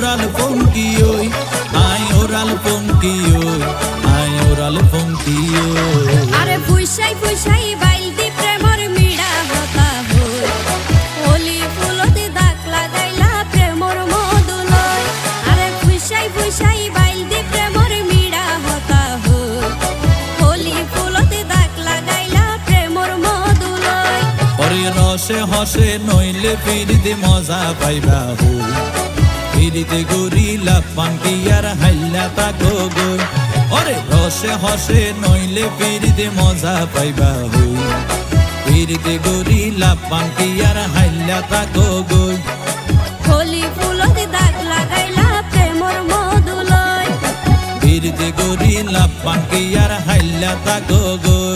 oral ফোনকি ওই I oral ফোনকি ওই I oral ফোনকি ওই আরে ফুইসাই ফুইসাই বাইলতি প্রেমর মিড়া হতা হই হোলি ফুলতে দাগ লাগাইলা প্রেমর মধুলয় আরে ফুইসাই ফুইসাই বাইলতি প্রেমর মিড়া হতা হই হোলি ফুলতে দাগ লাগাইলা প্রেমর মধুলয় ওরে রসে হসে নইলে ফিরিতে মজা পাইবা হই ফিরিতে গরিলা পাঙ্কি আর হাইলা তাকো গই ওরে রসে হসে নইলে ফিরিতে মজা পাইবা হই ফিরিতে গরিলা পাঙ্কি আর হাইলা তাকো গই হোলি ফুলতে দাগ লাগাইলা প্রেমর মধুলয় ফিরিতে গরিলা পাঙ্কি আর হাইলা তাকো গই